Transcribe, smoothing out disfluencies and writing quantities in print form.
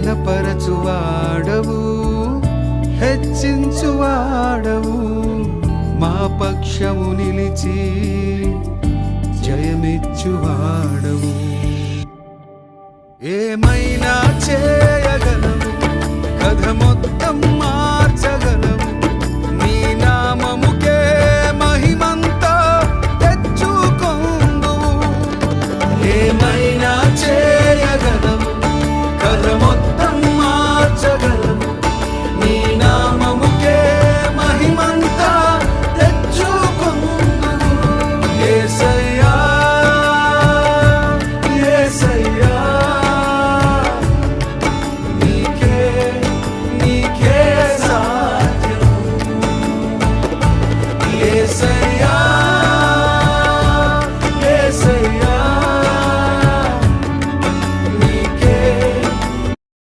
ఘనపరచువాడవు, హెచ్చించువాడవు, మా పక్షము నిలిచి జయమిచ్చువాడవు. ఏమైనా చేయగలవు, కథ మొత్తం మార్చగలవు, నీ నామముకే మహిమంతా తెచ్చుకొందువు. ఏమైనా చేయగలవు, కథ మొత్తం